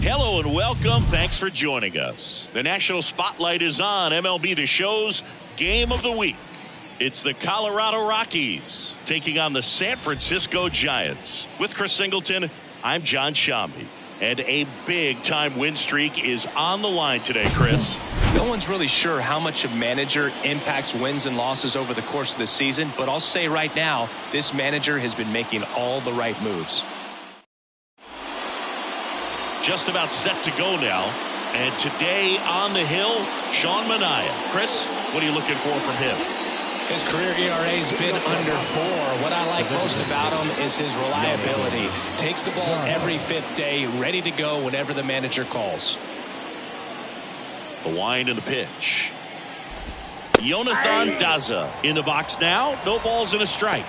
Hello and welcome. Thanks for joining us. The national spotlight is on MLB The Show's Game of the Week. It's the Colorado Rockies taking on the San Francisco Giants. With Chris Singleton, I'm John Shambi. And a big-time win streak is on the line today, Chris. No one's really sure how much a manager impacts wins and losses over the course of the season, but I'll say right now, this manager has been making all the right moves. Just about set to go now. And today on the hill, Sean Manaea. Chris, what are you looking for from him? His career ERA's been under 4. What I like most about him is his reliability. Takes the ball every fifth day, ready to go whenever the manager calls. The wind and the pitch. Jonathan Daza in the box now. No balls and a strike.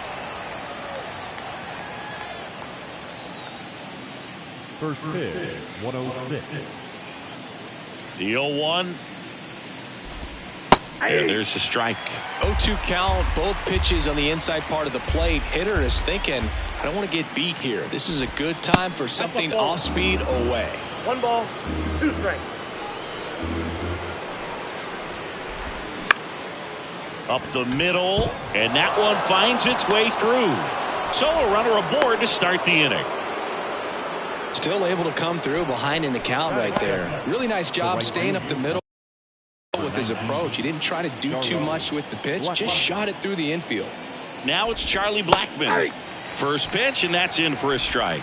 First pitch, 106. The 0-1. And there's the strike. 0-2 count, both pitches on the inside part of the plate. Hitter is thinking, I don't want to get beat here. This is a good time for something off speed away. 1 ball, 2 strikes. Up the middle, and that one finds its way through. So a runner aboard to start the inning. Still able to come through behind in the count right there. Really nice job staying up the middle with his approach. He didn't try to do too much with the pitch, just shot it through the infield. Now it's Charlie Blackmon. First pitch, and that's in for a strike.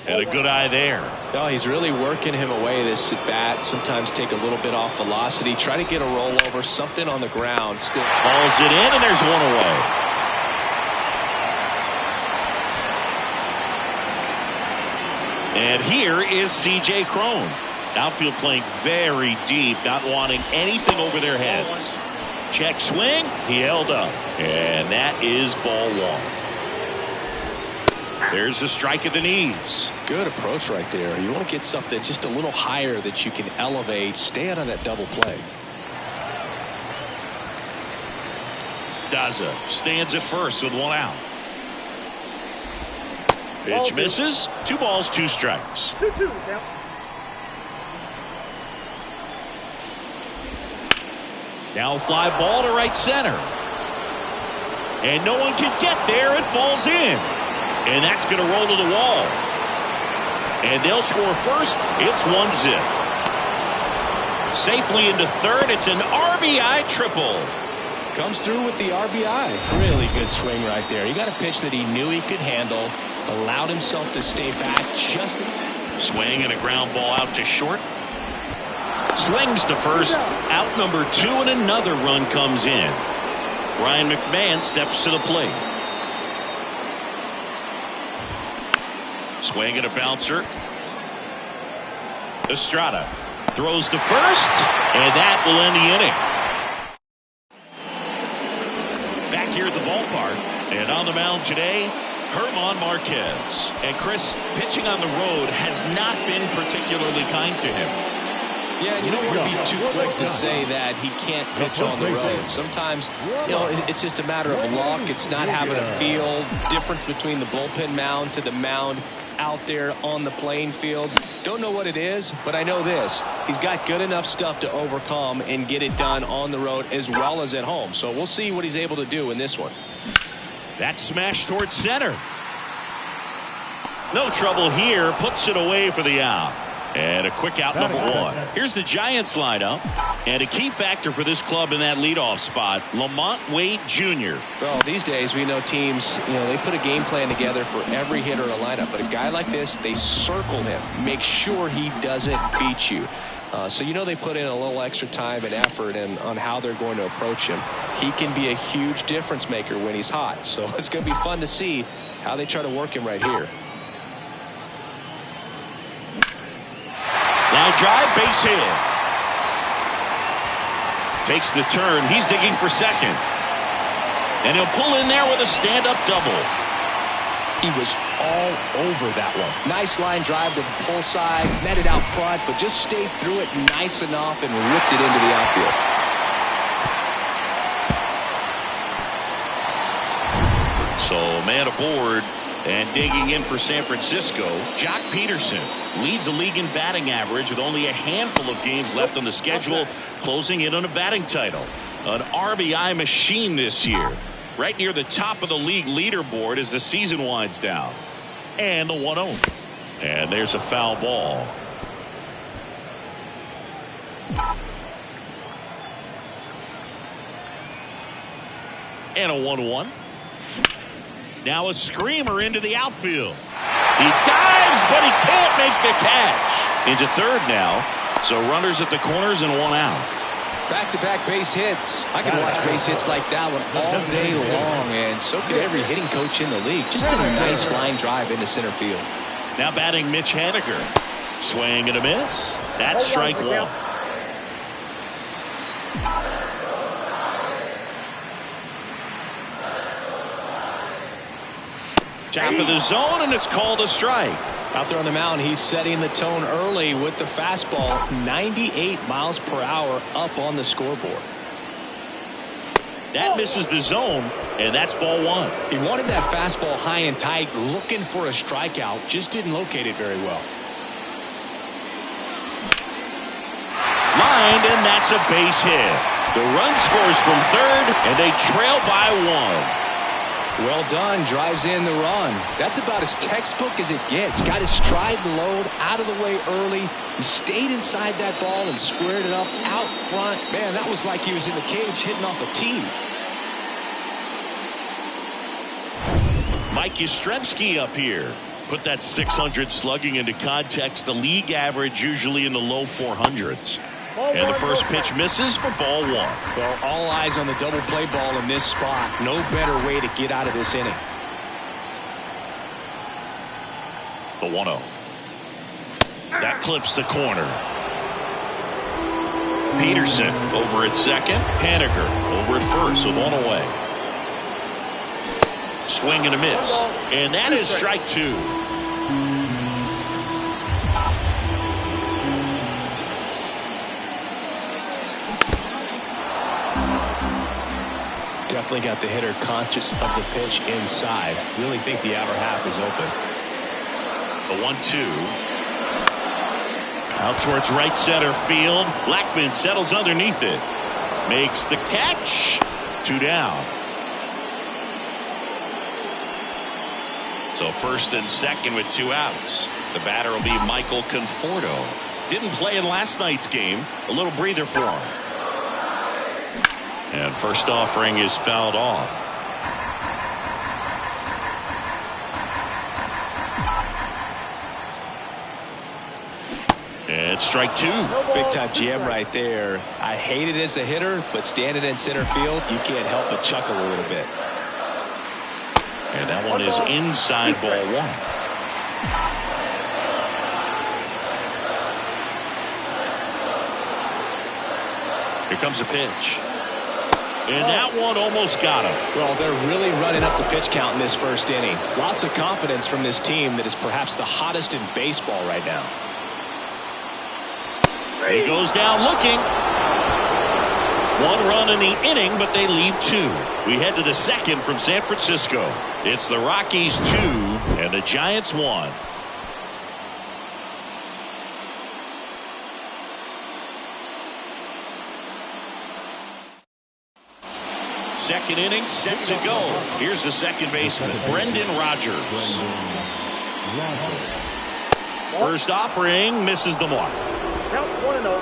And a good eye there. Oh, he's really working him away this at bat. Sometimes take a little bit off velocity. Try to get a rollover, something on the ground. Still balls it in, and there's one away. And here is C.J. Cron. Outfield playing very deep, not wanting anything over their heads. Check swing. He held up. And that is ball 1. There's a strike at the knees. Good approach right there. You want to get something just a little higher that you can elevate. Stay out of that double play. Daza stands at first with 1 out. Pitch misses. 2 balls, 2 strikes. 2-2 now. Now fly ball to right center. And no one can get there. It falls in. And that's going to roll to the wall. And they'll score first. It's 1-0. Safely into third. It's an RBI triple. Comes through with the RBI. Really good swing right there. He got a pitch that he knew he could handle. Allowed himself to stay back. Just swing and a ground ball out to short. Slings to first. Out number 2, and another run comes in. Ryan McMahon steps to the plate. Swing and a bouncer. Estrada throws to first, and that will end the inning. Back here at the ballpark, and on the mound today, German Marquez. And Chris, pitching on the road has not been particularly kind to him. Yeah, you don't want to be too quick to say that he can't pitch on the road. Sometimes, it's just a matter of luck. It's not having a feel. Difference between the bullpen mound to the mound out there on the playing field. Don't know what it is, but I know this. He's got good enough stuff to overcome and get it done on the road as well as at home. So we'll see what he's able to do in this one. That smash towards center. No trouble here. Puts it away for the out. And a quick out, number 1. Here's the Giants lineup. And a key factor for this club in that leadoff spot, Lamont Wade Jr. Well, these days we know teams, they put a game plan together for every hitter in a lineup. But a guy like this, they circle him. Make sure he doesn't beat you. So they put in a little extra time and effort on how they're going to approach him. He can be a huge difference maker when he's hot. So it's going to be fun to see how they try to work him right here. Line drive, base hit. Takes the turn. He's digging for second. And he'll pull in there with a stand-up double. He was all over that one. Nice line drive to the pull side, met it out front, but just stayed through it nice enough and ripped it into the outfield. So man aboard. And digging in for San Francisco, Jock Peterson leads the league in batting average with only a handful of games left on the schedule, closing in on a batting title. An RBI machine this year. Right near the top of the league leaderboard as the season winds down. And the 1-0. And there's a foul ball. And a 1-1. Now a screamer into the outfield. He dives, but he can't make the catch. Into third now. So runners at the corners and one out. Back-to-back base hits. I can watch base hits like that one all day long, and so could every hitting coach in the league. Just a nice line drive into center field. Now batting Mitch Haniger. Swing and a miss. That's strike one. Top of the zone, and it's called a strike. Out there on the mound, he's setting the tone early with the fastball. 98 miles per hour up on the scoreboard. That misses the zone, and that's ball one. He wanted that fastball high and tight, looking for a strikeout. Just didn't locate it very well. Lined, and that's a base hit. The run scores from third, and they trail by one. Well done. Drives in the run. That's about as textbook as it gets. Got his stride and load out of the way early. He stayed inside that ball and squared it up out front. Man, that was like he was in the cage hitting off a tee. Mike Yastrzemski up here. Put that 600 slugging into context. The league average usually in the low 400s. And the first pitch misses for ball one. Well, all eyes on the double play ball in this spot. No better way to get out of this inning. The 1-0. That clips the corner. Peterson over at second. Haniger over at first with one away. Swing and a miss. And that is strike two. Definitely got the hitter conscious of the pitch inside. Really think the outer half is open. The 1-2. Out towards right center field. Blackman settles underneath it. Makes the catch. 2 down. So first and second with 2 outs. The batter will be Michael Conforto. Didn't play in last night's game. A little breather for him. And first offering is fouled off. And strike two. Big time jam right there. I hate it as a hitter, but standing in center field, you can't help but chuckle a little bit. And that one is inside ball one. Here comes a pitch. And that one almost got him. Well, they're really running up the pitch count in this first inning. Lots of confidence from this team that is perhaps the hottest in baseball right now. He goes down looking. 1 run in the inning, but they leave 2. We head to the second from San Francisco. It's the Rockies 2 and the Giants 1. Second inning set to go. Here's the second baseman, Brendan Rodgers. First offering misses the mark. Count 1-0.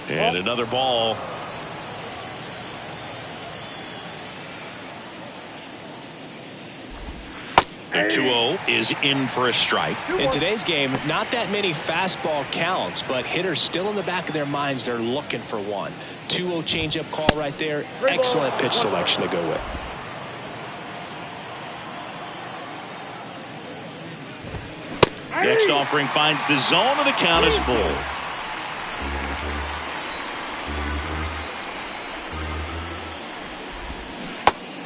And another ball. And 2-0 is in for a strike. In today's game, not that many fastball counts, but hitters still in the back of their minds, they're looking for one. 2-0 changeup call right there. Excellent pitch selection to go with. Next offering finds the zone, and the count is full.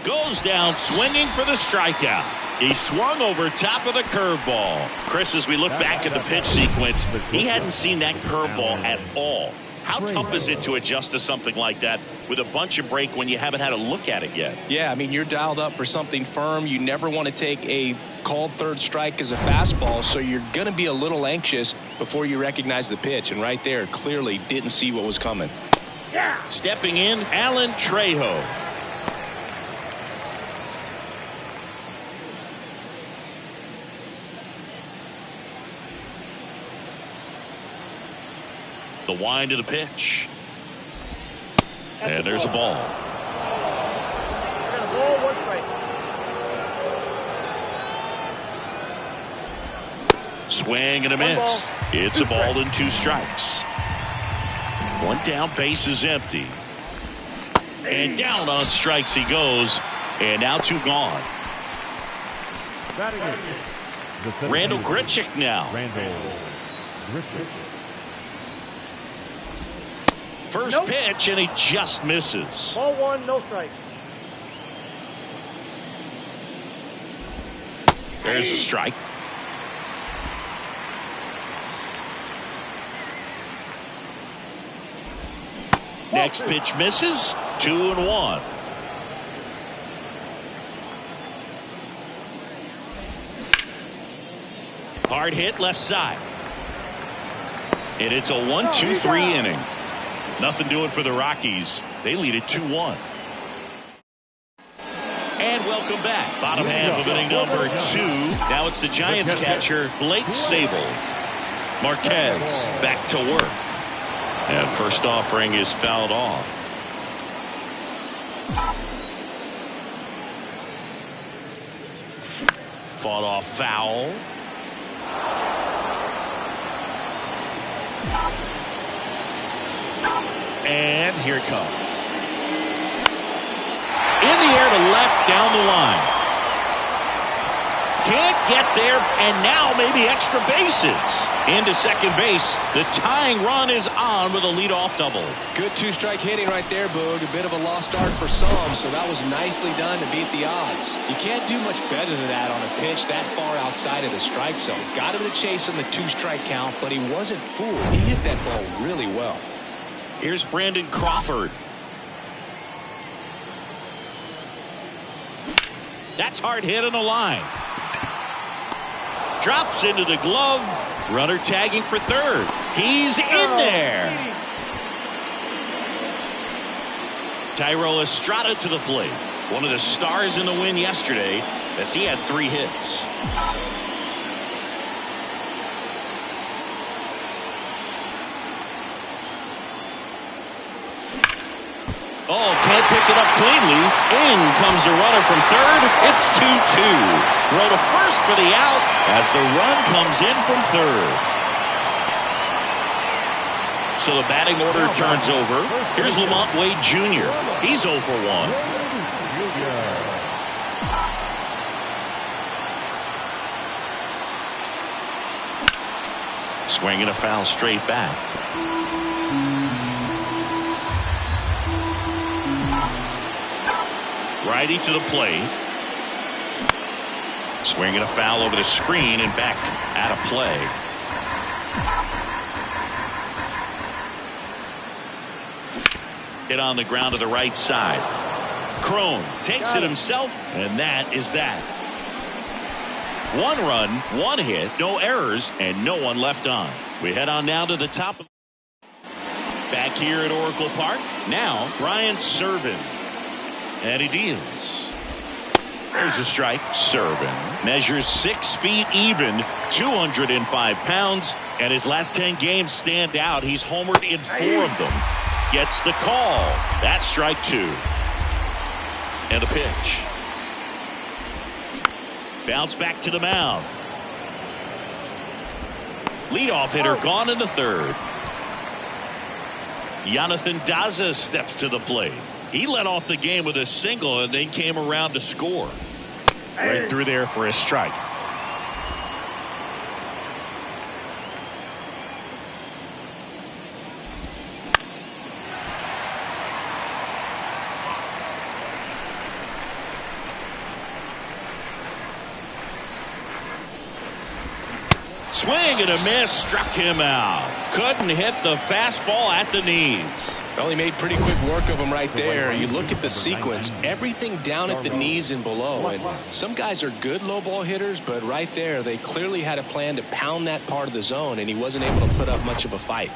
Goes down swinging for the strikeout. He swung over top of the curveball. Chris, as we look back at the pitch sequence, he hadn't seen that curveball at all. How tough is it to adjust to something like that with a bunch of break when you haven't had a look at it yet? Yeah, I mean, you're dialed up for something firm. You never want to take a called third strike as a fastball, so you're going to be a little anxious before you recognize the pitch. And right there, clearly didn't see what was coming. Yeah. Stepping in, Alan Trejo. The wind of the pitch. And there's a ball. Ball, 1 strike. Swing and a miss. It's a ball and 2 strikes. 1 down, base is empty. And down on strikes he goes. And now 2 gone. Randall Grichuk now. First pitch, and he just misses. Ball 1, no strike. There's a strike. Next pitch misses. 2-1. Hard hit left side. And it's a 1-2-3 inning. Nothing doing for the Rockies. They lead it 2-1. And welcome back. Bottom half of inning number 2. Now it's the Giants catcher, Blake Sable. Marquez back to work. And first offering is fouled off. Fought off foul. And here it comes. In the air to left, down the line. Can't get there, and now maybe extra bases. Into second base. The tying run is on with a leadoff double. Good 2-strike hitting right there, Boog. A bit of a lost start for some, so that was nicely done to beat the odds. You can't do much better than that on a pitch that far outside of the strike zone. Got him to chase on the 2-strike count, but he wasn't fooled. He hit that ball really well. Here's Brandon Crawford. That's hard hit on the line. Drops into the glove. Runner tagging for third. He's in there. Thairo Estrada to the plate. One of the stars in the win yesterday as he had 3 hits. Oh, can't pick it up cleanly. In comes the runner from third. It's 2-2. Throw to first for the out as the run comes in from third. So the batting order turns over. Here's Lamont Wade Jr. He's 0 for 1. Swinging a foul straight back. Righty to the plate. Swinging a foul over the screen and back out of play. Hit on the ground to the right side. Crone takes it himself, and that is that. 1 run, 1 hit, no errors, and no one left on. We head on now to the top. Back here at Oracle Park. Now, Brian Servin. And he deals. There's a strike. Servin measures 6 feet even, 205 pounds, and his last 10 games stand out. He's homered in 4 of them. Gets the call. That's strike 2. And a pitch. Bounce back to the mound. Leadoff hitter gone in the third. Jonathan Daza steps to the plate. He led off the game with a single and then came around to score. Right through there for a strike. swing and a miss. Struck him out. Couldn't hit the fastball at the knees. Well, he made pretty quick work of him right there. You look at the sequence, everything down at the knees and below. And some guys are good low ball hitters, but right there, they clearly had a plan to pound that part of the zone, and he wasn't able to put up much of a fight.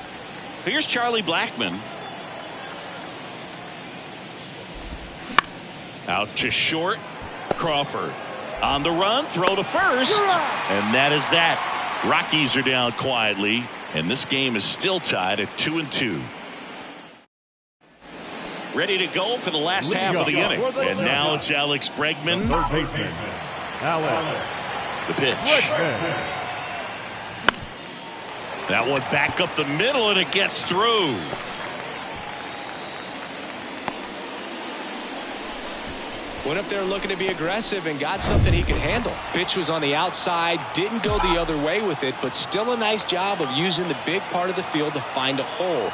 Here's Charlie Blackmon. Out to short. Crawford on the run, throw to first, and that is that. Rockies are down quietly, and this game is still tied at 2-2. Ready to go for the last half of the inning, and now it's Alex Bregman. Third baseman, Alex. The pitch. That one back up the middle, and it gets through. Went up there looking to be aggressive and got something he could handle. Pitch was on the outside, didn't go the other way with it, but still a nice job of using the big part of the field to find a hole.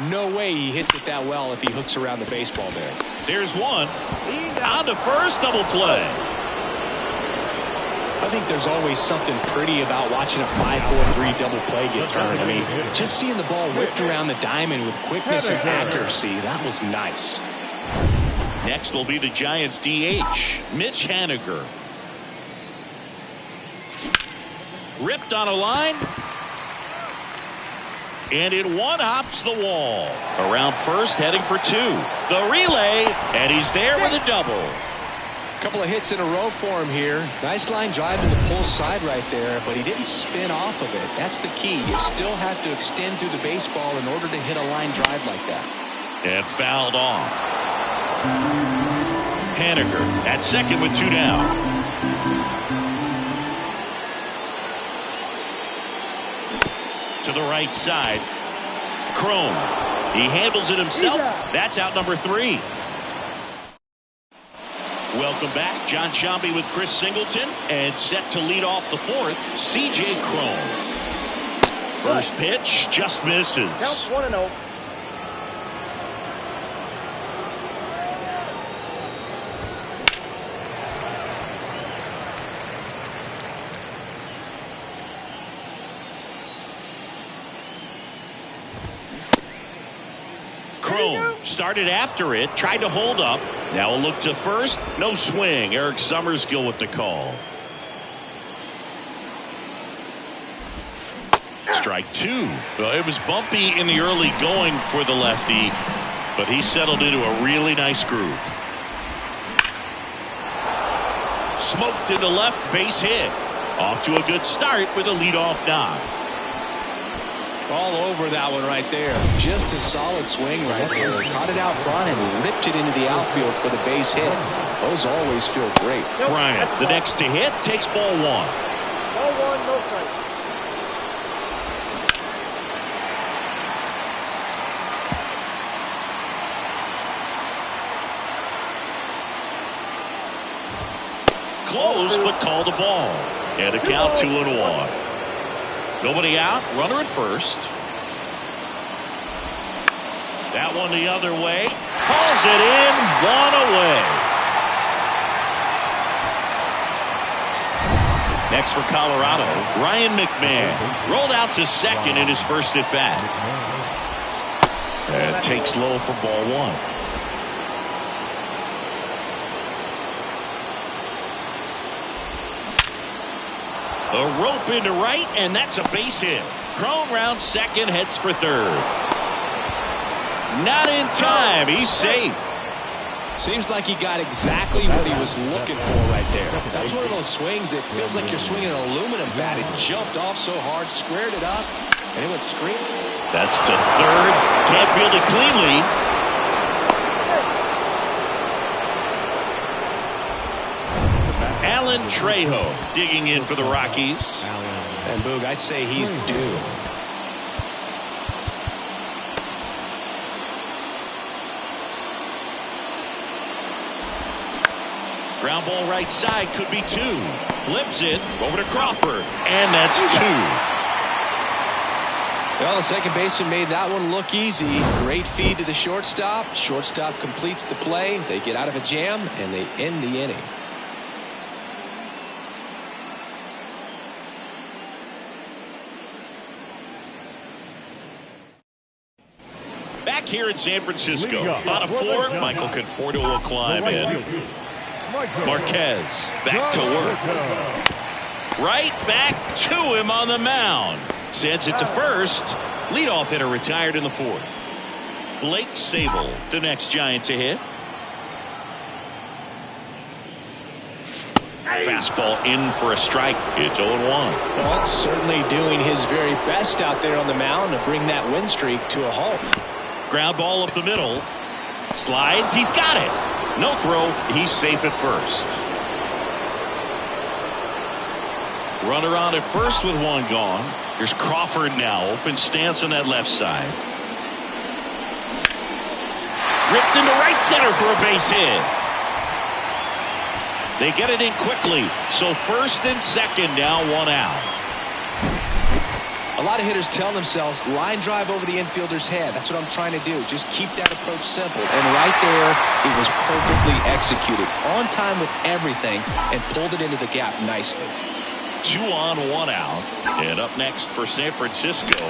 No way he hits it that well if he hooks around the baseball there. There's one. On to first, double play. I think there's always something pretty about watching a 5-4-3 double play get turned. I mean, just seeing the ball whipped around the diamond with quickness and accuracy, that was nice. Next will be the Giants DH, Mitch Haniger. Ripped on a line. And it one-hops the wall. Around first, heading for two. The relay, and he's there with a double. Couple of hits in a row for him here. Nice line drive to the pull side right there, but he didn't spin off of it. That's the key. You still have to extend through the baseball in order to hit a line drive like that. And fouled off. Haniger at second with two down. To the right side. Crone. He handles it himself. That's out number 3. Welcome back. John Sciambi with Chris Singleton. And set to lead off the fourth, C.J. Crone. First pitch just misses. Count 1-0. Crone started after it, tried to hold up. Now a look to first. No swing. Eric Summerskill with the call. Strike 2. Well, it was bumpy in the early going for the lefty, but he settled into a really nice groove. Smoked into left, base hit. Off to a good start with a leadoff knock. All over that one right there. Just a solid swing right there. Caught it out front and ripped it into the outfield for the base hit. Those always feel great. Bryant, the next to hit, takes ball 1. Ball 1, no strike. Close, but called a ball. And a count 2-1. Nobody out, runner at first. That one the other way. Calls it in, 1 away. Next for Colorado, Ryan McMahon. Rolled out to second in his first at bat. And takes low for ball 1. A rope into right, and that's a base hit. Crone rounds second, heads for third. Not in time. He's safe. Seems like he got exactly what he was looking for right there. That was one of those swings that feels like you're swinging an aluminum bat. It jumped off so hard, squared it up, and it went screaming. That's to third. Can't field it cleanly. Alan Trejo digging in for the Rockies. And Boog, I'd say he's due. Ground ball right side, could be 2. Flips it over to Crawford, and that's 2. Well, the second baseman made that one look easy. Great feed to the shortstop. Shortstop completes the play. They get out of a jam, and they end the inning. here in San Francisco. Bottom four, Michael Conforto will climb in. Marquez back to work. Right back to him on the mound. Sends it to first. Leadoff hitter retired in the fourth. Blake Sable, the next Giant to hit. Fastball in for a strike. It's 0-1. Well, certainly doing his very best out there on the mound to bring that win streak to a halt. Ground ball up the middle. Slides. He's got it. No throw. He's safe at first. Runner on at first with one gone. Here's Crawford now. Open stance on that left side. Ripped into right center for a base hit. They get it in quickly. So first and second now, one out. A lot of hitters tell themselves line drive over the infielder's head. That's what I'm trying to do. Just keep that approach simple. And right there, it was perfectly executed. On time with everything and pulled it into the gap nicely. 2 on, 1 out. And up next for San Francisco.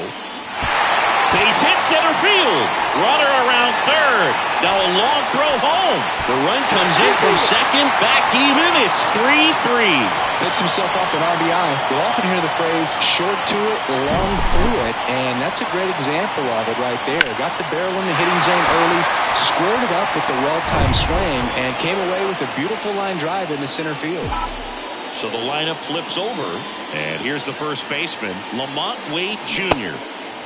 Base hit center field. Runner around third. Now a long throw home. The run comes in from second. Back even. It's 3-3. Picks himself up an RBI. You'll often hear the phrase short to it, long through it. And that's a great example of it right there. Got the barrel in the hitting zone early. Squared it up with the well-timed swing. And came away with a beautiful line drive in the center field. So the lineup flips over. And here's the first baseman, Lamont Wade Jr.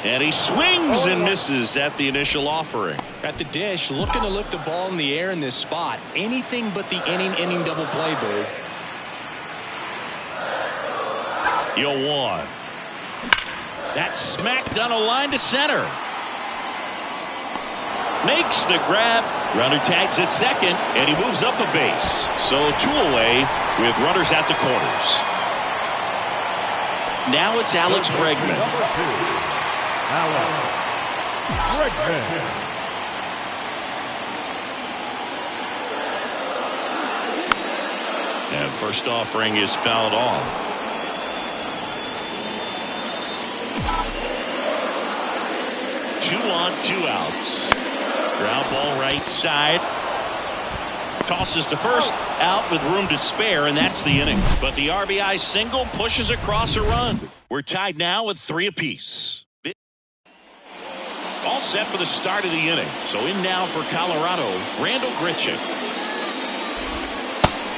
And he swings and misses at the initial offering. At the dish, looking to lift the ball in the air in this spot. Anything but the inning double play, Boo. 0-1. That's smacked on a line to center. Makes the grab. Runner tags at second, and he moves up a base. So 2 away with runners at the corners. Now it's Alex Bregman. And first offering is fouled off. Two on, 2 outs. Ground ball right side. Tosses to first, out with room to spare, and that's the inning. But the RBI single pushes across a run. We're tied now with 3 apiece. All set for the start of the inning. So in now for Colorado, Randall Grichuk.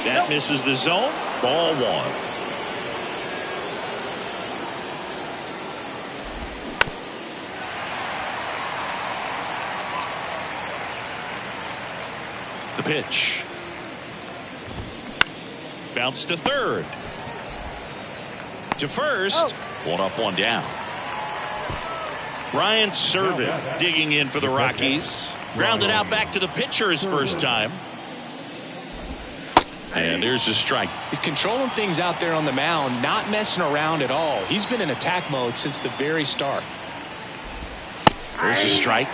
That misses the zone. Ball 1. The pitch. Bounce to third. To first. 1 up, 1 down. Ryan Servin digging in for the Rockies. Grounded out back to the pitcher his first time. And there's a strike. He's controlling things out there on the mound, not messing around at all. He's been in attack mode since the very start. There's a strike.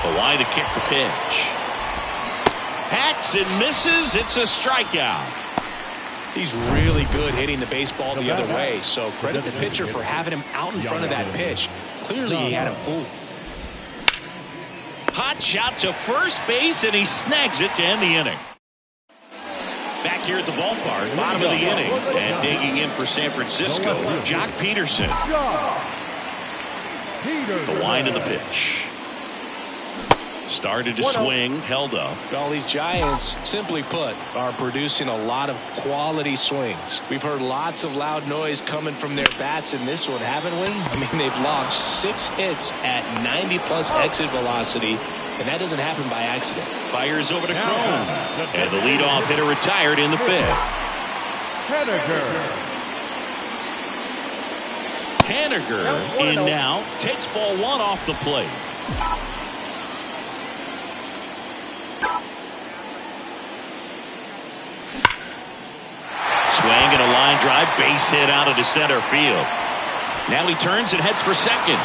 Hawaii to kick the pitch. Hacks and misses. It's a strikeout. He's really good hitting the baseball the other way, so credit the pitcher for having him out in front of that pitch. Clearly he had him fooled. Hot shot to first base, and he snags it to end the inning. Back here at the ballpark, bottom of the inning, and digging in for San Francisco, Jock Peterson. The wind of the pitch. Started to swing, held up. Well, these Giants, simply put, are producing a lot of quality swings. We've heard lots of loud noise coming from their bats in this one, haven't we? I mean, they've logged 6 hits at 90-plus exit velocity, and that doesn't happen by accident. Fires over to Cron. And the leadoff hitter retired in the 5th. Haniger in now. Takes ball 1 off the plate. Swing and a line drive, base hit out into center field. Now he turns and heads for second.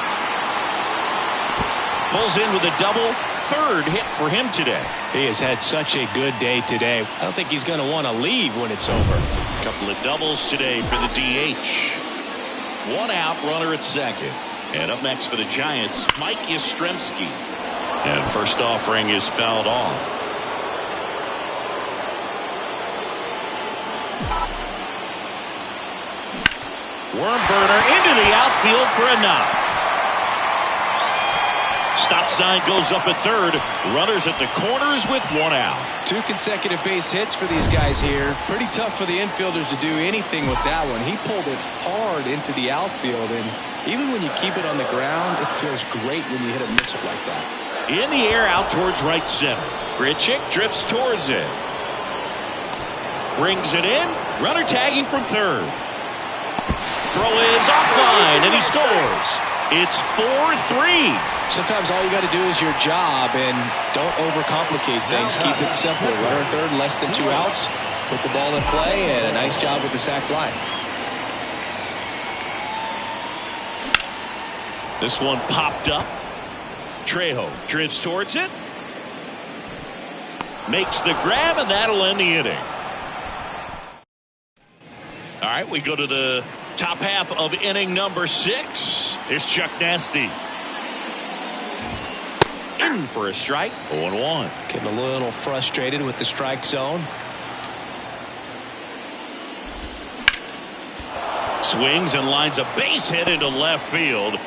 Pulls in with a double, 3rd hit for him today. He has had such a good day today. I don't think he's going to want to leave when it's over. A couple of doubles today for the DH. 1 out, runner at second. And up next for the Giants, Mike Yastrzemski. And first offering is fouled off. Worm burner into the outfield for a knock. Stop sign goes up at third. Runners at the corners with one out. 2 consecutive base hits for these guys here. Pretty tough for the infielders to do anything with that one. He pulled it hard into the outfield, and even when you keep it on the ground, it feels great when you hit a missile like that. In the air out towards right center. Grichuk drifts towards it. Brings it in. Runner tagging from third. Throw is offline, and he scores. It's 4-3. Sometimes all you got to do is your job, and don't overcomplicate things. Keep it simple. Runner third, less than 2 outs. Put the ball in play, and a nice job with the sac fly. This one popped up. Trejo drifts towards it. Makes the grab, and that'll end the inning. All right, we go to the top half of inning number 6. Here's Chuck Nasty. In for a strike. 0-1. Getting a little frustrated with the strike zone. Swings and lines a base hit into left field.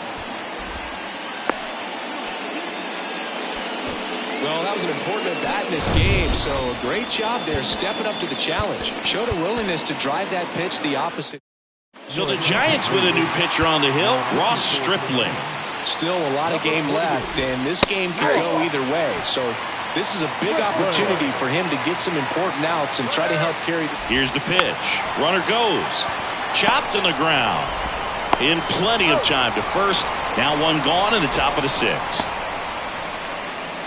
Well, that was an important at-bat in this game, so a great job there stepping up to the challenge. Showed a willingness to drive that pitch the opposite. So the Giants with a new pitcher on the hill, Ross Stripling. Still a lot of game left, and this game can go either way. So this is a big opportunity for him to get some important outs and try to help carry. Here's the pitch. Runner goes. Chopped on the ground. In plenty of time to first. Now one gone in the top of the 6th.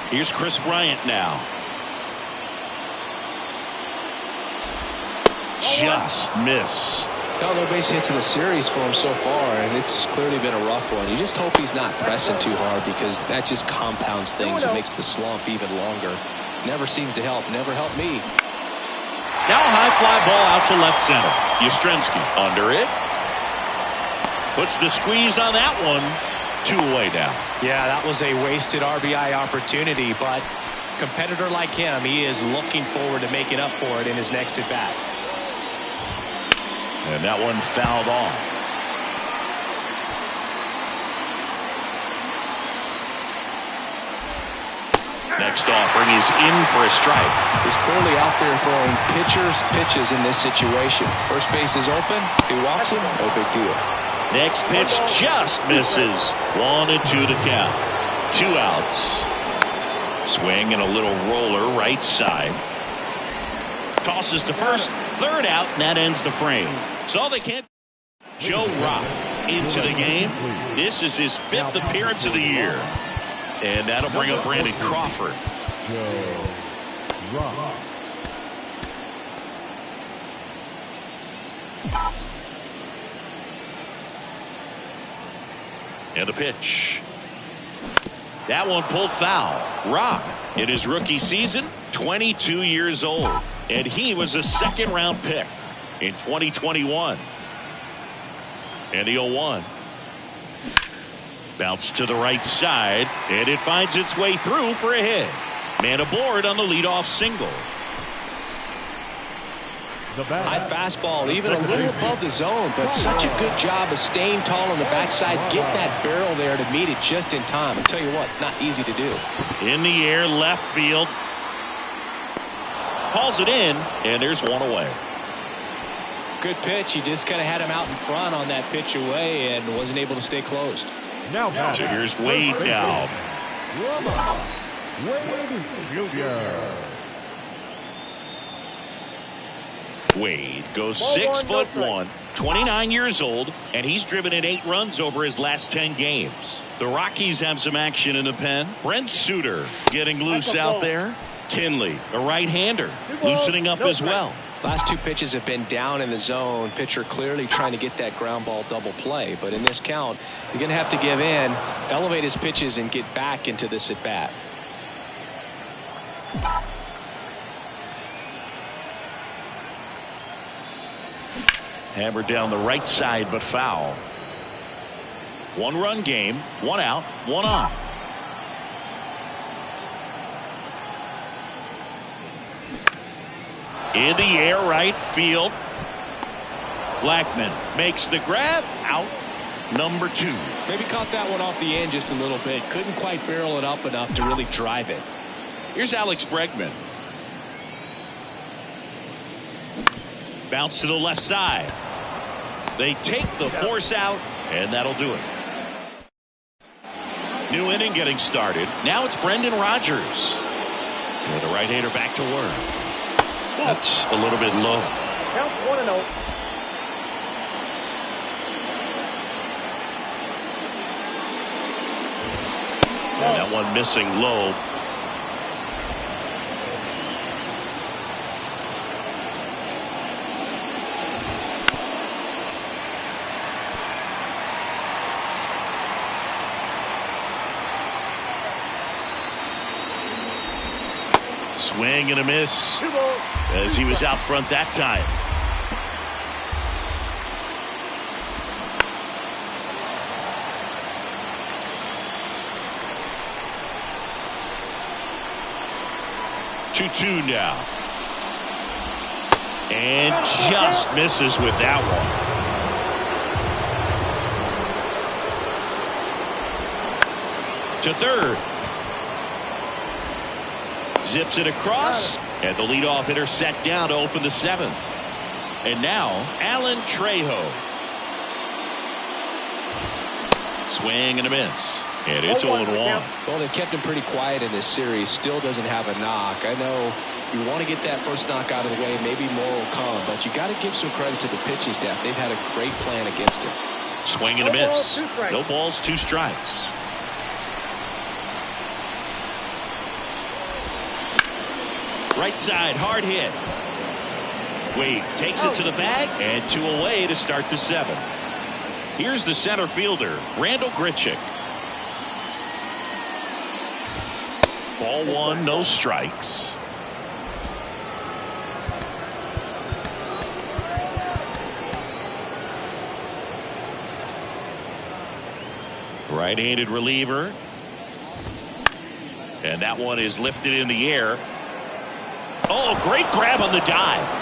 Here's Chris Bryant now. Just missed. No base hits in the series for him so far, and it's clearly been a rough one. You just hope he's not pressing too hard, because that just compounds things. It makes the slump even longer. Never seemed to help. Never helped me. Now a high fly ball out to left center. Yastrzemski under it. Puts the squeeze on that one. 2 away now. Yeah, that was a wasted RBI opportunity, but competitor like him, he is looking forward to making up for it in his next at bat. And that one fouled off. Next offering is in for a strike. He's clearly out there throwing pitches in this situation. First base is open. He walks him, no big deal. Next pitch just misses. 1-2 to count. 2 outs. Swing and a little roller right side. Tosses to first. 3rd out, and that ends the frame. So they can't. Joe Rock into the game. This is his 5th appearance of the year. And that'll bring up Brandon Crawford. Joe Rock. And a pitch. That one pulled foul. Rock, in his rookie season, 22 years old. And he was a 2nd-round pick in 2021. And the 0-1. Bounce to the right side, and it finds its way through for a hit. Man aboard on the leadoff single. High fastball, even a little above the zone, but such a good job of staying tall on the backside. Get that barrel there to meet it just in time. I'll tell you what, it's not easy to do. In the air, left field. Hauls it in, and there's one away. Good pitch. He just kind of had him out in front on that pitch away and wasn't able to stay closed. Now so here's Wade now. Wade Jr. Wade goes 6'1", 29 years old, and he's driven in 8 runs over his last 10 games. The Rockies have some action in the pen. Brent Suter getting loose out there. Kinley, a right-hander, loosening up as well. Last 2 pitches have been down in the zone. Pitcher clearly trying to get that ground ball double play, but in this count, he's going to have to give in, elevate his pitches, and get back into this at bat. Hammered down the right side, but foul. 1-run game, 1 out, 1 on. In the air, right field. Blackman makes the grab. Out. Number 2. Maybe caught that one off the end just a little bit. Couldn't quite barrel it up enough to really drive it. Here's Alex Bregman. Bounce to the left side. They take the force out, and that'll do it. New inning getting started. Now it's Brendan Rodgers. And the right-hander back to work. That's a little bit low. Count 1-0. And that one missing low. Swing and a miss as he was out front that time. Two now. And just misses with that one. To third. Zips it across. And the leadoff hitter set down to open the 7th. And now, Alan Trejo. Swing and a miss. And it's 0-1. Well, they kept him pretty quiet in this series. Still doesn't have a knock. I know you want to get that first knock out of the way. Maybe more will come. But you got to give some credit to the pitching staff. They've had a great plan against him. Swing and a miss. No balls, 2 strikes. Right side, hard hit. Wade takes it to the bag, and 2 away to start the 7th. Here's the center fielder, Randall Grichuk. Ball 1, no strikes. Right-handed reliever. And that one is lifted in the air. Oh, great grab on the dive.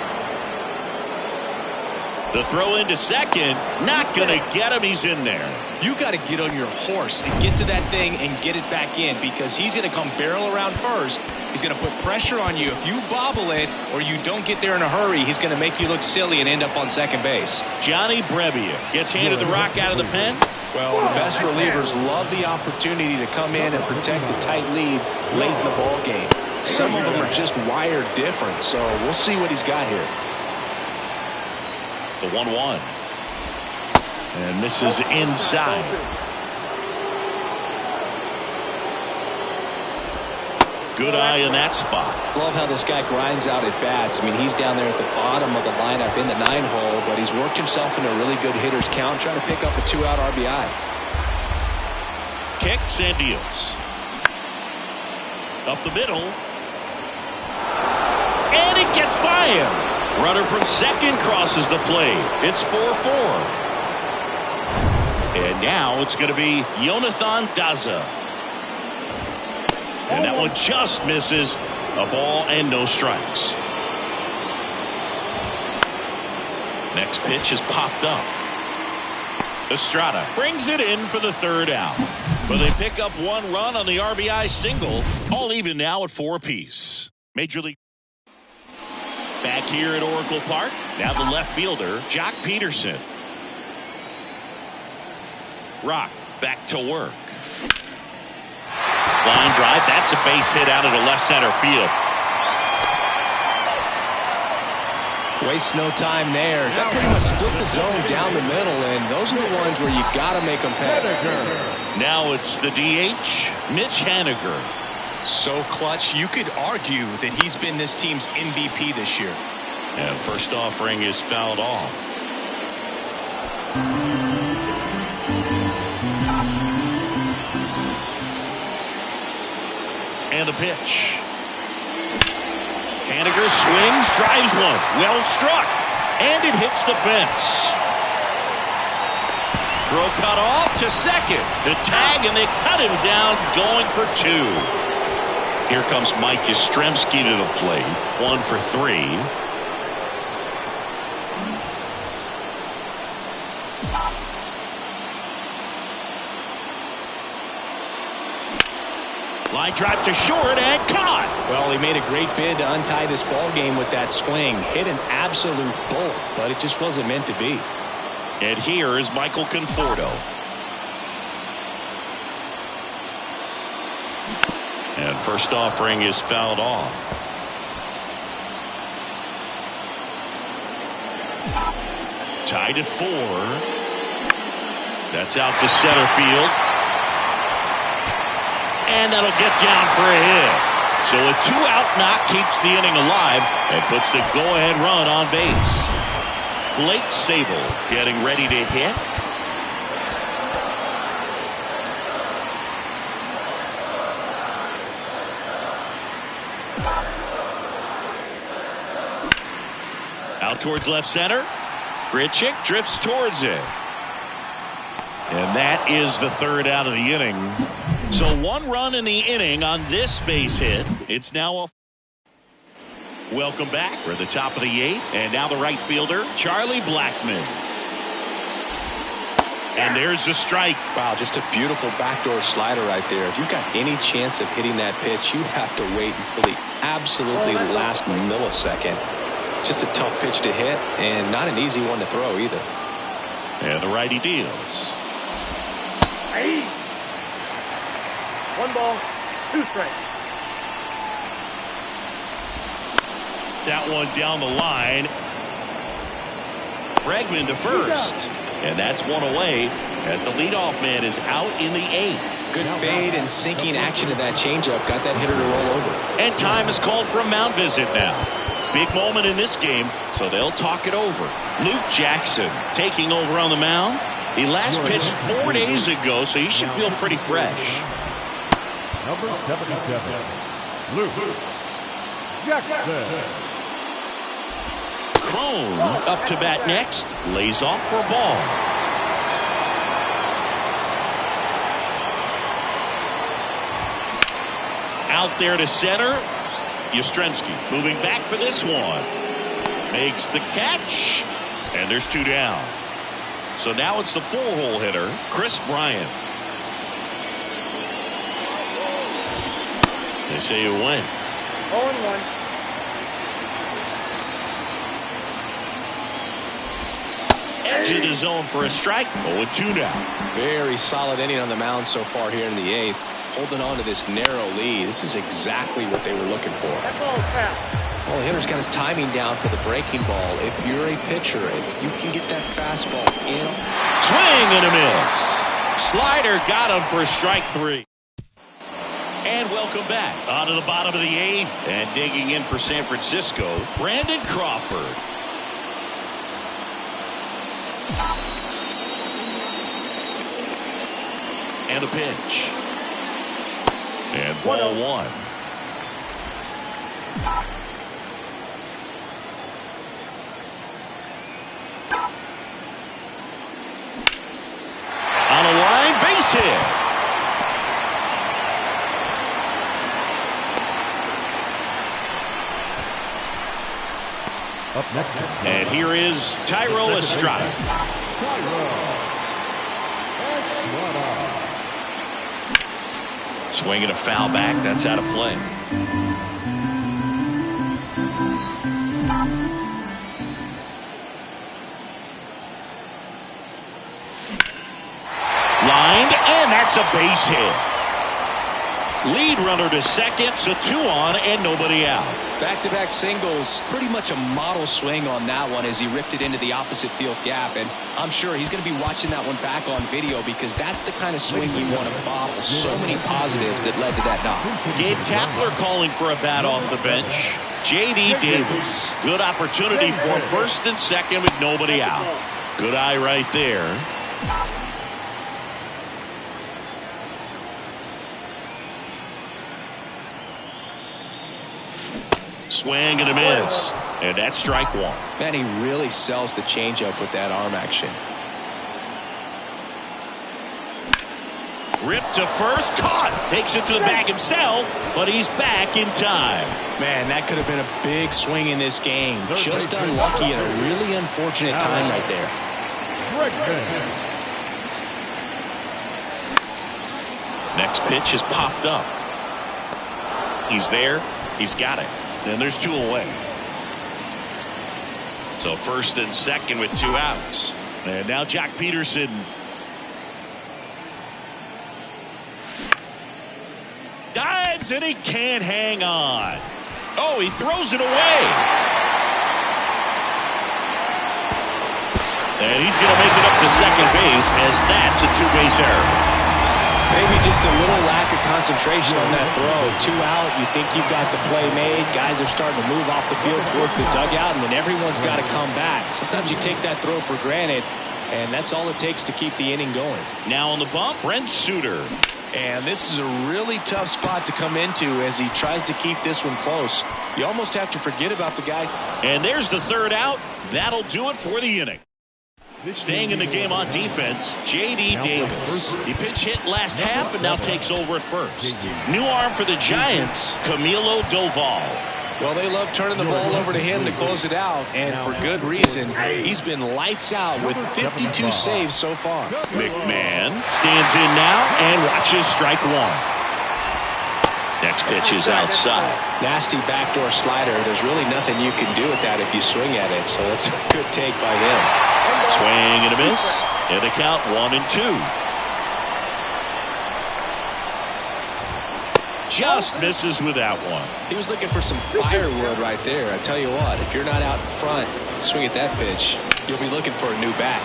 The throw into second, not going to get him. He's in there. You got to get on your horse and get to that thing and get it back in, because he's going to come barrel around first. He's going to put pressure on you. If you bobble it or you don't get there in a hurry, he's going to make you look silly and end up on second base. Johnny Brebbia gets handed the rock out of the pen. Well, the best relievers love the opportunity to come in and protect a tight lead late in the ball game. Some of them are just wired different, so we'll see what he's got here. The 1-1. And misses inside. Good eye in that spot. Love how this guy grinds out at bats. I mean, he's down there at the bottom of the lineup in the 9-hole, but he's worked himself into a really good hitter's count, trying to pick up a 2-out RBI. Kicks and deals. Up the middle. And it gets by him. Runner from second crosses the plate. It's 4-4. And now it's going to be Jonathan Daza. And that one just misses. A ball and no strikes. Next pitch is popped up. Estrada brings it in for the 3rd out. But they pick up 1 run on the RBI single. All even now at 4 apiece. Major League. Back here at Oracle Park. Now the left fielder, Jock Peterson. Rock back to work. Line drive. That's a base hit out of the left center field. Waste no time there. That pretty much split the zone down the middle, and those are the ones where you got to make them pay. Now it's the DH, Mitch Haniger. So clutch, you could argue that he's been this team's MVP this year. And first offering is fouled off. And the pitch. Haniger swings, drives one. Well struck. And it hits the fence. Throw cut off to second. The tag, and they cut him down going for 2. Here comes Mike Yastrzemski to the plate. 1 for 3. Line drive to short and caught. Well, he made a great bid to untie this ball game with that swing. Hit an absolute bolt, but it just wasn't meant to be. And here is Michael Conforto. And first offering is fouled off. Tied at 4. That's out to center field. And that'll get down for a hit. So a 2-out knock keeps the inning alive and puts the go-ahead run on base. Blake Sable getting ready to hit. Out towards left center. Grichuk drifts towards it. And that is the 3rd out of the inning. So 1 run in the inning on this base hit. It's now a... Welcome back. We're at the top of the 8th. And now the right fielder, Charlie Blackmon. And there's the strike. Wow, just a beautiful backdoor slider right there. If you've got any chance of hitting that pitch, you have to wait until the absolutely last millisecond. Just a tough pitch to hit, and not an easy one to throw either. And the righty deals. 1 ball, 2 strikes. That one down the line. Bregman to first. And that's 1 away as the leadoff man is out in the 8th. Good fade and sinking action to that changeup. Got that hitter to roll over. And time is called for a mound visit now. Big moment in this game, so they'll talk it over. Luke Jackson taking over on the mound. He last pitched 4 days ago, so he should feel pretty fresh. Number 77, Luke Jackson. Crone up to bat next. Lays off for a ball. Out there to center. Yastrzemski moving back for this one. Makes the catch. And there's 2 down. So now it's the 4-hole hitter, Chris Bryant. They say you win. 0-1. Edge of the zone for a strike. 0-2 now. Very solid inning on the mound so far here in the 8th. Holding on to this narrow lead. This is exactly what they were looking for. That ball's fast. Well, the hitter's got his timing down for the breaking ball. If you're a pitcher, if you can get that fastball in. Swing and a miss. Slider got him for strike 3. And welcome back. On to the bottom of the 8th. And digging in for San Francisco, Brandon Crawford. And a pitch. And ball 1. On a line base hit. Up next. And here is Thairo Estrada. Swinging a foul back. That's out of play. Lined, and that's a base hit. Lead runner to second, so 2 on and nobody out. Back-to-back singles. Pretty much a model swing on that one as he ripped it into the opposite field gap. And I'm sure he's going to be watching that one back on video because that's the kind of swing you want to bottle. So many positives that led to that knock. Gabe Kapler calling for a bat off the bench. J.D. Davis. Good opportunity for him first and second with nobody out. Good eye right there. Swing and a miss. And that's strike 1. Man, he really sells the changeup with that arm action. Ripped to first, caught. Takes it to the bag himself, but he's back in time. Man, that could have been a big swing in this game. Just unlucky at a really unfortunate time right there. Next pitch is popped up. He's there. He's got it. And there's 2 away. So first and second with 2 outs. And now Jack Peterson. Dives and he can't hang on. Oh, he throws it away. And he's going to make it up to second base as that's a 2-base error. Maybe just a little lack of concentration on that throw. 2 out, you think you've got the play made. Guys are starting to move off the field towards the dugout, and then everyone's got to come back. Sometimes you take that throw for granted, and that's all it takes to keep the inning going. Now on the bump, Brent Suter. And this is a really tough spot to come into as he tries to keep this one close. You almost have to forget about the guys. And there's the 3rd out. That'll do it for the inning. Staying in the game on defense, J.D. Davis. He pinch hit last half and now takes over at first. New arm for the Giants, Camilo Doval. Well, they love turning the ball over to him to close it out, and for good reason. He's been lights out with 52 saves so far. McMahon stands in now and watches strike 1. Next pitch is outside. Nasty backdoor slider. There's really nothing you can do with that if you swing at it, so that's a good take by him. Swing and a miss, and the count 1-2. Just misses with that one. He was looking for some firewood right there. I tell you what, if you're not out in front, swing at that pitch, you'll be looking for a new bat.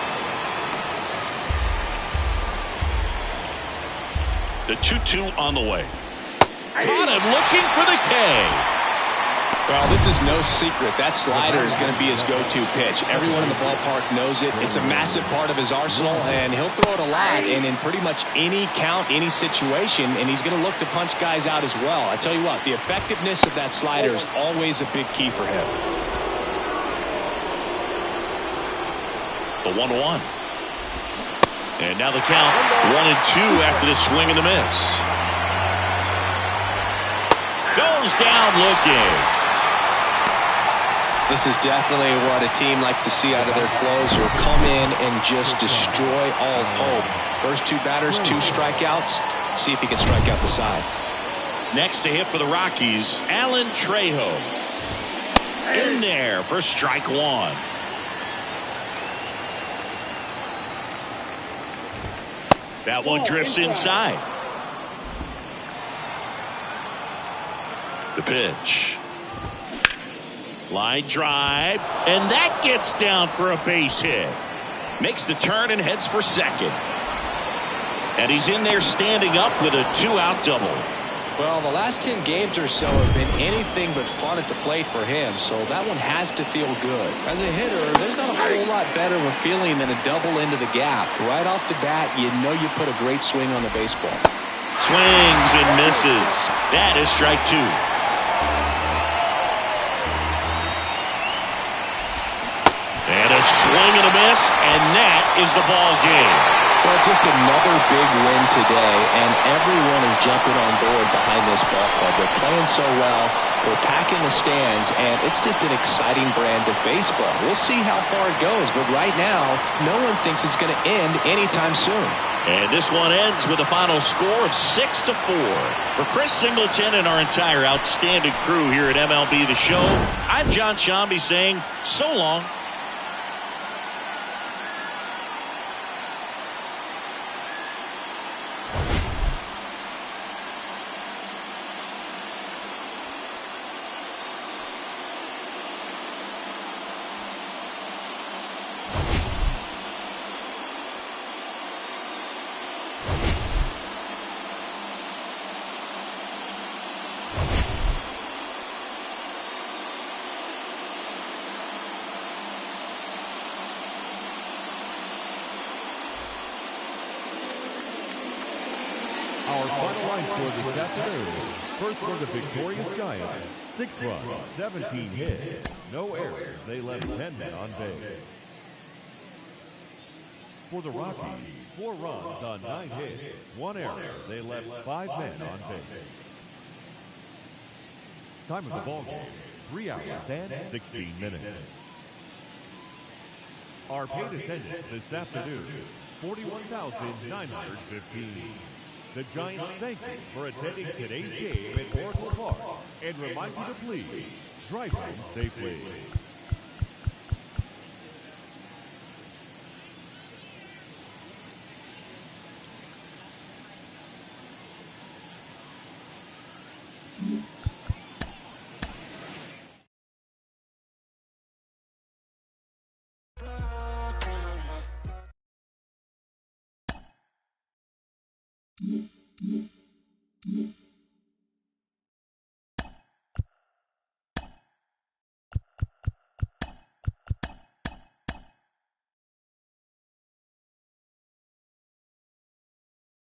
The 2-2 on the way. Caught him looking for the K. Well, this is no secret. That slider is going to be his go-to pitch. Everyone in the ballpark knows it. It's a massive part of his arsenal, and he'll throw it a lot and in pretty much any count, any situation, and he's going to look to punch guys out as well. I tell you what, the effectiveness of that slider is always a big key for him. The 1-1. And now the count 1-2 after the swing and the miss. Goes down looking. This is definitely what a team likes to see out of their closer. Come in and just destroy all hope. First 2 batters, 2 strikeouts. See if he can strike out the side. Next to hit for the Rockies, Alan Trejo. In there for strike 1. That one drifts inside. The pitch. Line drive, and that gets down for a base hit. Makes the turn and heads for second. And he's in there standing up with a 2-out double. Well, the last 10 games or so have been anything but fun at the plate for him, so that one has to feel good. As a hitter, there's not a whole lot better of a feeling than a double into the gap. Right off the bat, you know you put a great swing on the baseball. Swings and misses. That is strike 2. And a swing and a miss, and that is the ball game. Well, just another big win today, and everyone is jumping on board behind this ball club. They're playing so well, they're packing the stands, and it's just an exciting brand of baseball. We'll see how far it goes, but right now, no one thinks it's going to end anytime soon. And this one ends with a final score of 6-4. For Chris Singleton and our entire outstanding crew here at MLB The Show, I'm John Shambi saying so long. Our final line score this afternoon. First for the victorious Giants, 6 runs, 17 hits, no errors. They left 10 men on base. For the Rockies, 4 runs on 9 hits, 1 error. They left 5 men on base. Time of the ball game, 3 hours and 16 minutes. Our paid attendance this afternoon, 41,915. The Giants thank you for attending today's game at Oracle Park and remind you to please drive home safely.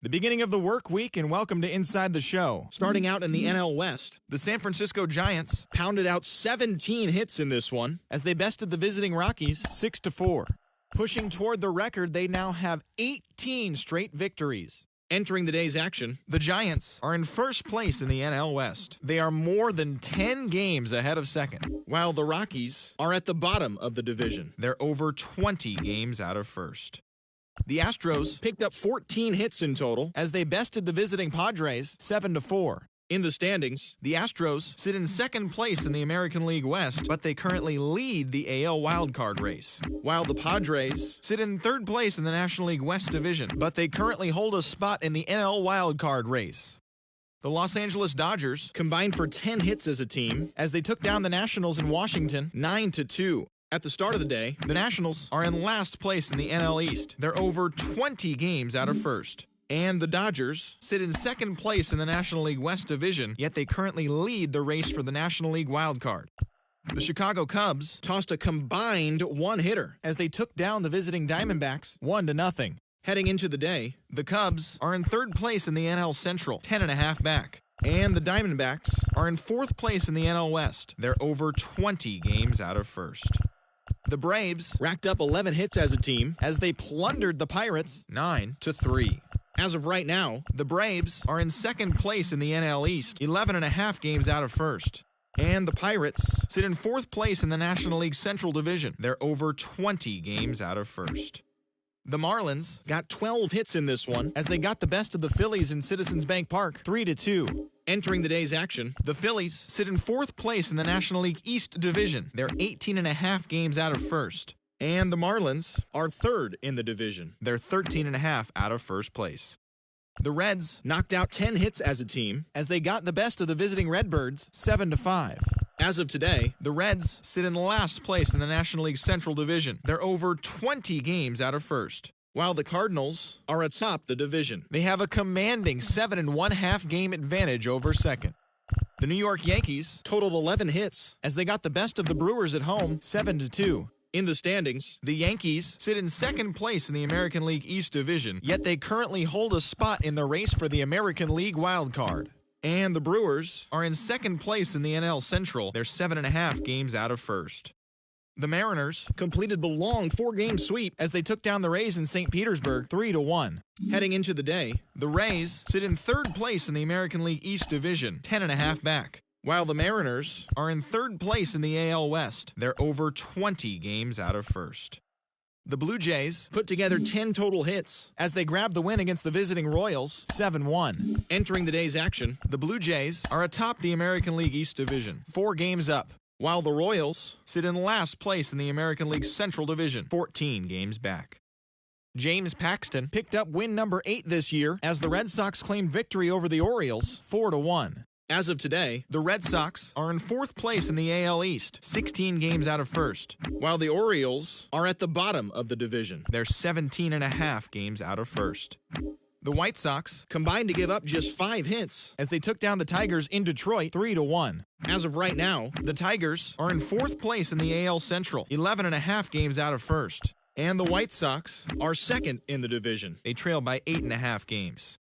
The beginning of the work week, and welcome to Inside the Show. Starting out in the NL West, the San Francisco Giants pounded out 17 hits in this one as they bested the visiting Rockies 6-4. Pushing toward the record, they now have 18 straight victories. Entering the day's action, the Giants are in first place in the NL West. They are more than 10 games ahead of second, while the Rockies are at the bottom of the division. They're over 20 games out of first. The Astros picked up 14 hits in total as they bested the visiting Padres 7-4. In the standings, the Astros sit in second place in the American League West, but they currently lead the AL wildcard race, while the Padres sit in third place in the National League West division, but they currently hold a spot in the NL wildcard race. The Los Angeles Dodgers combined for 10 hits as a team as they took down the Nationals in Washington 9-2. At the start of the day, the Nationals are in last place in the NL East. They're over 20 games out of first. And the Dodgers sit in second place in the National League West division, yet they currently lead the race for the National League wildcard. The Chicago Cubs tossed a combined one-hitter as they took down the visiting Diamondbacks 1-0. Heading into the day, the Cubs are in third place in the NL Central, 10.5 back. And the Diamondbacks are in fourth place in the NL West. They're over 20 games out of first. The Braves racked up 11 hits as a team as they plundered the Pirates 9-3. As of right now, the Braves are in second place in the NL East, 11.5 games out of first. And the Pirates sit in fourth place in the National League Central Division. They're over 20 games out of first. The Marlins got 12 hits in this one as they got the best of the Phillies in Citizens Bank Park 3-2. Entering the day's action, the Phillies sit in fourth place in the National League East Division. They're 18.5 games out of first. And the Marlins are third in the division. They're 13.5 out of first place. The Reds knocked out 10 hits as a team as they got the best of the visiting Redbirds 7-5. As of today, the Reds sit in last place in the National League Central Division. They're over 20 games out of first, while the Cardinals are atop the division. They have a commanding 7.5 game advantage over second. The New York Yankees totaled 11 hits as they got the best of the Brewers at home 7-2. In the standings, the Yankees sit in second place in the American League East Division, yet they currently hold a spot in the race for the American League wild card. And the Brewers are in second place in the NL Central. They're 7.5 games out of first. The Mariners completed the long 4-game sweep as they took down the Rays in St. Petersburg 3-1. Heading into the day, the Rays sit in third place in the American League East Division, 10.5 back. While the Mariners are in third place in the AL West, they're over 20 games out of first. The Blue Jays put together 10 total hits as they grabbed the win against the visiting Royals 7-1. Entering the day's action, the Blue Jays are atop the American League East Division, 4 games up, while the Royals sit in last place in the American League Central Division, 14 games back. James Paxton picked up win number 8 this year as the Red Sox claimed victory over the Orioles 4-1. As of today, the Red Sox are in fourth place in the AL East, 16 games out of first, while the Orioles are at the bottom of the division. They're 17.5 games out of first. The White Sox combined to give up just 5 hits as they took down the Tigers in Detroit 3-1. As of right now, the Tigers are in fourth place in the AL Central, 11.5 games out of first. And the White Sox are second in the division. They trail by 8.5 games.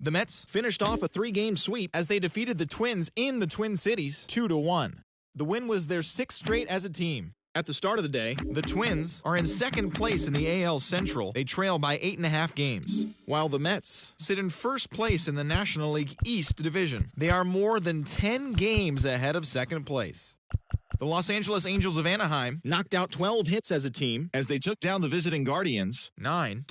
The Mets finished off a 3-game sweep as they defeated the Twins in the Twin Cities 2-1. The win was their 6th straight as a team. At the start of the day, the Twins are in second place in the AL Central. They trail by 8.5 games, while the Mets sit in first place in the National League East Division. They are more than 10 games ahead of second place. The Los Angeles Angels of Anaheim knocked out 12 hits as a team as they took down the visiting Guardians 9-6.